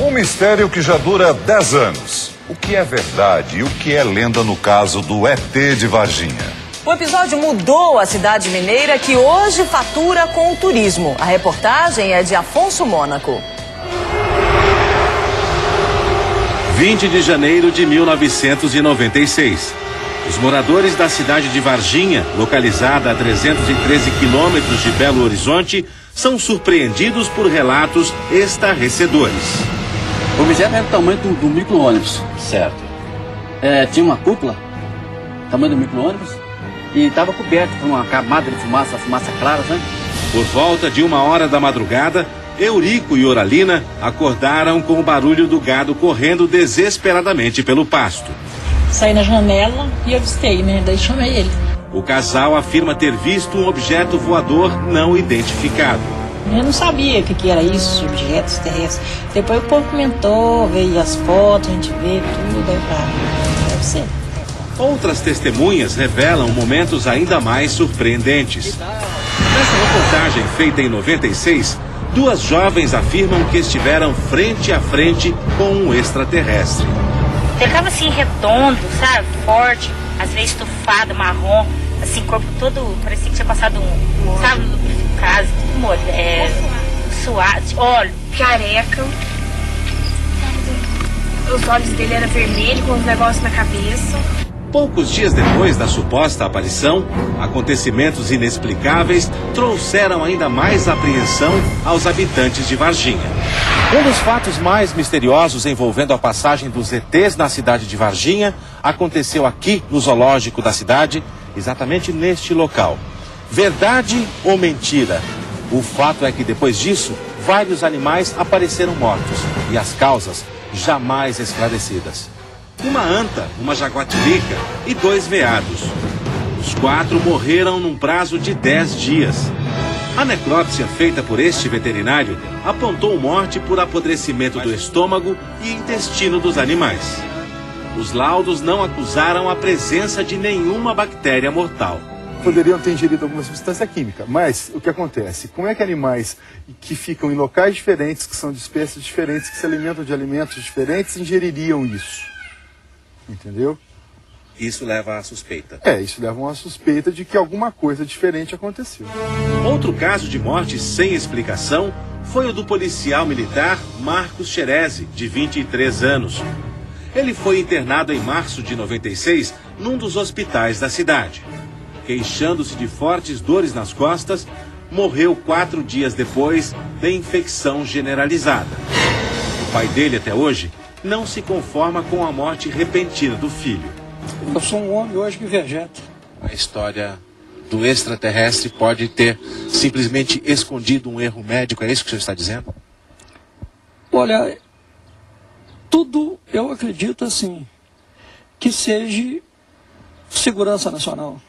Um mistério que já dura 10 anos. O que é verdade e o que é lenda no caso do ET de Varginha? O episódio mudou a cidade mineira, que hoje fatura com o turismo. A reportagem é de Afonso Mônaco. 20 de janeiro de 1996. Os moradores da cidade de Varginha, localizada a 313 quilômetros de Belo Horizonte, são surpreendidos por relatos estarrecedores. O objeto era do tamanho do micro-ônibus. Certo. Tinha uma cúpula, tamanho do micro-ônibus, e estava coberto por uma camada de fumaça clara, né? Por volta de 1h da madrugada, Eurico e Oralina acordaram com o barulho do gado correndo desesperadamente pelo pasto. Saí na janela e avistei, né? Daí chamei ele. O casal afirma ter visto um objeto voador não identificado. Eu não sabia o que era isso, objetos terrestres. Depois o povo comentou, veio as fotos, a gente vê tudo, aí eu falei, deve ser. Outras testemunhas revelam momentos ainda mais surpreendentes. Nessa reportagem feita em 96, 2 jovens afirmam que estiveram frente a frente com um extraterrestre. Ficava assim redondo, sabe? Forte, às vezes estufado, marrom, assim, corpo todo, parecia que tinha passado sabe, lubrificado, tudo molho, suado, olho, careca. Os olhos dele eram vermelhos, com os negócios na cabeça. Poucos dias depois da suposta aparição, acontecimentos inexplicáveis trouxeram ainda mais apreensão aos habitantes de Varginha. Um dos fatos mais misteriosos envolvendo a passagem dos ETs na cidade de Varginha aconteceu aqui no zoológico da cidade, exatamente neste local. Verdade ou mentira? O fato é que depois disso, vários animais apareceram mortos e as causas jamais esclarecidas. Uma anta, uma jaguatirica e 2 veados. Os 4 morreram num prazo de 10 dias. A necrópsia feita por este veterinário apontou morte por apodrecimento do estômago e intestino dos animais. Os laudos não acusaram a presença de nenhuma bactéria mortal. Poderiam ter ingerido alguma substância química, mas o que acontece? Como é que animais que ficam em locais diferentes, que são de espécies diferentes, que se alimentam de alimentos diferentes, ingeririam isso? Entendeu? Isso leva à suspeita. Isso leva a uma suspeita de que alguma coisa diferente aconteceu. Outro caso de morte sem explicação foi o do policial militar Marcos Xerezi, de 23 anos. Ele foi internado em março de 96 num dos hospitais da cidade. Queixando-se de fortes dores nas costas, morreu 4 dias depois de infecção generalizada. O pai dele, até hoje, não se conforma com a morte repentina do filho. Eu sou um homem hoje que vegeta. A história do extraterrestre pode ter simplesmente escondido um erro médico, é isso que o senhor está dizendo? Olha, tudo eu acredito assim, que seja segurança nacional.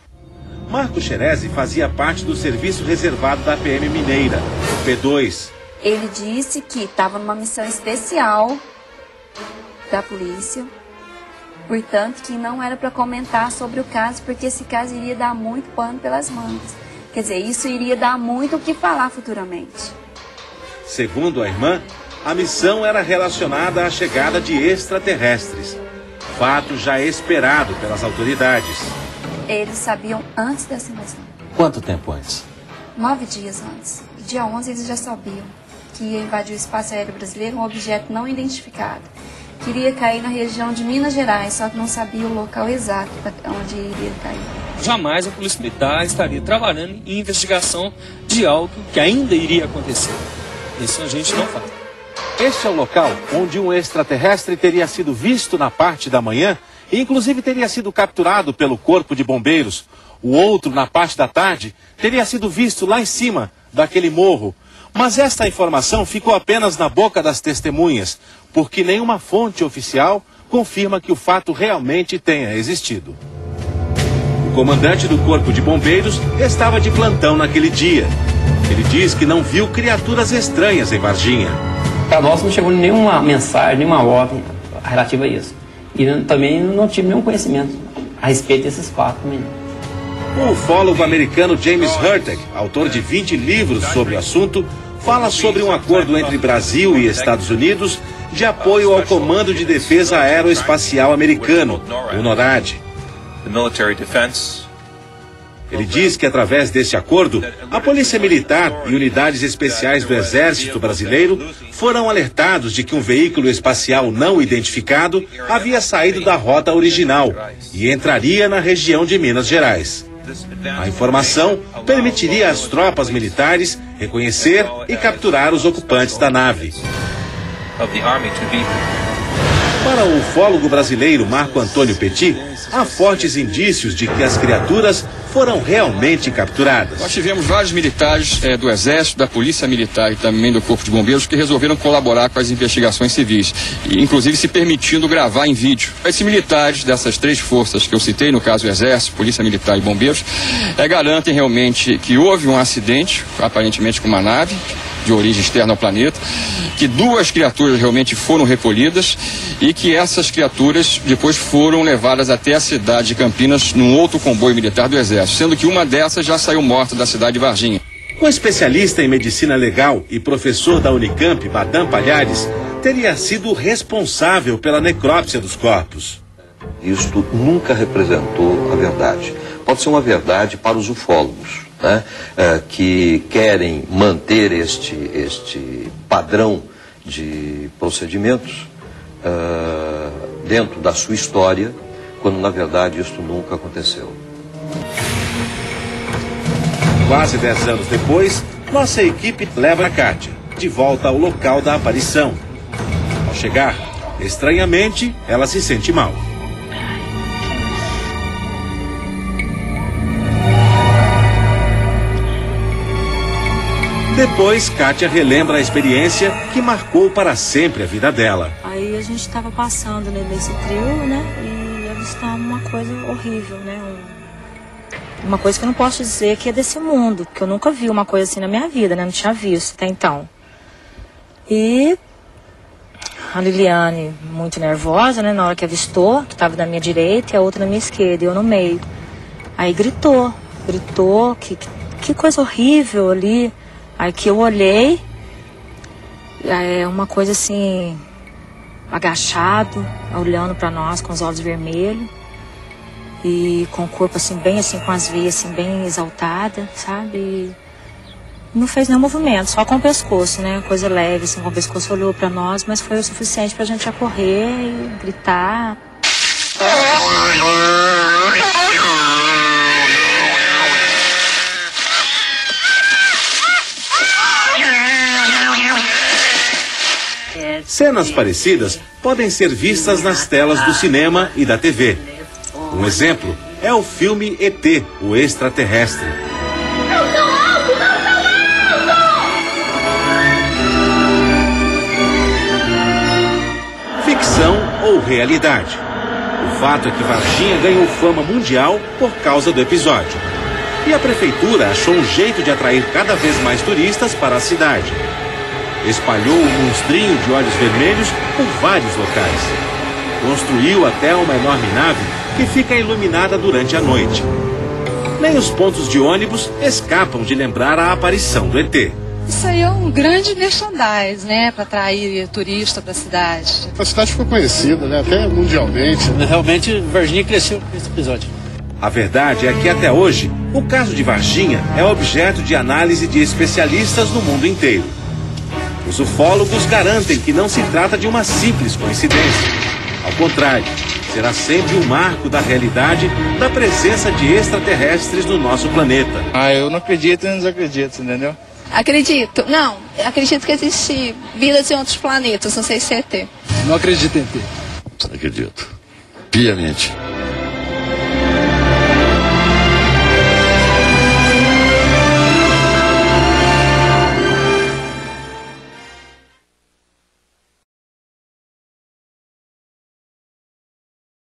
Marcos Xerezi fazia parte do serviço reservado da PM Mineira, o P2. Ele disse que estava numa missão especial da polícia, portanto que não era para comentar sobre o caso, porque esse caso iria dar muito pano pelas mangas. Quer dizer, isso iria dar muito o que falar futuramente. Segundo a irmã, a missão era relacionada à chegada de extraterrestres, fato já esperado pelas autoridades. Eles sabiam antes dessa invasão. Quanto tempo antes? 9 dias antes. Dia 11 eles já sabiam que ia invadir o espaço aéreo brasileiro um objeto não identificado. Queria cair na região de Minas Gerais, só que não sabia o local exato onde iria cair. Jamais a Polícia Militar estaria trabalhando em investigação de algo que ainda iria acontecer. Isso a gente não faz. Este é o local onde um extraterrestre teria sido visto na parte da manhã e inclusive teria sido capturado pelo Corpo de Bombeiros. O outro, na parte da tarde, teria sido visto lá em cima daquele morro. Mas esta informação ficou apenas na boca das testemunhas, porque nenhuma fonte oficial confirma que o fato realmente tenha existido. O comandante do Corpo de Bombeiros estava de plantão naquele dia. Ele diz que não viu criaturas estranhas em Varginha. Para nós não chegou nenhuma mensagem, nenhuma ordem relativa a isso. E também não tive nenhum conhecimento a respeito desses 4 meninos. O ufólogo americano James Hurtak, autor de 20 livros sobre o assunto, fala sobre um acordo entre Brasil e Estados Unidos de apoio ao Comando de Defesa Aeroespacial Americano, o NORAD. Ele diz que, através deste acordo, a Polícia Militar e unidades especiais do Exército Brasileiro foram alertados de que um veículo espacial não identificado havia saído da rota original e entraria na região de Minas Gerais. A informação permitiria às tropas militares reconhecer e capturar os ocupantes da nave. Para o ufólogo brasileiro Marco Antônio Petit, há fortes indícios de que as criaturas foram realmente capturadas. Nós tivemos vários militares do Exército, da Polícia Militar e também do Corpo de Bombeiros que resolveram colaborar com as investigações civis, e, inclusive se permitindo gravar em vídeo. Esses militares dessas três forças que eu citei, no caso o Exército, Polícia Militar e Bombeiros, garantem realmente que houve um acidente, aparentemente com uma nave de origem externa ao planeta, que duas criaturas realmente foram recolhidas e que essas criaturas depois foram levadas até a cidade de Campinas num outro comboio militar do Exército, sendo que uma dessas já saiu morta da cidade de Varginha. O especialista em medicina legal e professor da Unicamp, Badam Palhares, teria sido responsável pela necrópsia dos corpos. Isto nunca representou a verdade. Pode ser uma verdade para os ufólogos, né, que querem manter este padrão de procedimentos dentro da sua história, quando na verdade isso nunca aconteceu. Quase 10 anos depois, nossa equipe leva a Kátia de volta ao local da aparição. Ao chegar, estranhamente, ela se sente mal. Depois, Kátia relembra a experiência que marcou para sempre a vida dela. Aí a gente estava passando nesse trio, né? E avistamos uma coisa horrível, né? Uma coisa que eu não posso dizer que é desse mundo, porque eu nunca vi uma coisa assim na minha vida, né? Não tinha visto até então. E a Liliane, muito nervosa, né? Na hora que avistou, que estava na minha direita e a outra na minha esquerda, e eu no meio. Aí gritou, que coisa horrível ali. Aí que eu olhei, uma coisa assim, agachado, olhando para nós com os olhos vermelhos. E com o corpo assim, bem assim, com as veias assim, bem exaltada, sabe? E não fez nenhum movimento, só com o pescoço, né? Coisa leve, assim, com o pescoço olhou para nós, mas foi o suficiente pra gente correr e gritar. Cenas parecidas podem ser vistas nas telas do cinema e da TV. Um exemplo é o filme ET, o Extraterrestre. Não sou alto, não sou alto! Ficção ou realidade? O fato é que Varginha ganhou fama mundial por causa do episódio. E a prefeitura achou um jeito de atrair cada vez mais turistas para a cidade. Espalhou um monstrinho de olhos vermelhos por vários locais. Construiu até uma enorme nave que fica iluminada durante a noite. Nem os pontos de ônibus escapam de lembrar a aparição do ET. Isso aí é um grande merchandise, né, para atrair turista para a cidade. A cidade ficou conhecida, né, até mundialmente. Realmente, Varginha cresceu com esse episódio. A verdade é que até hoje, o caso de Varginha é objeto de análise de especialistas no mundo inteiro. Os ufólogos garantem que não se trata de uma simples coincidência. Ao contrário, será sempre um marco da realidade da presença de extraterrestres no nosso planeta. Eu não acredito e não desacredito, entendeu? Acredito. Não, acredito que existe vidas em outros planetas, não sei se é ET. Não acredito em ET. Acredito. Piamente.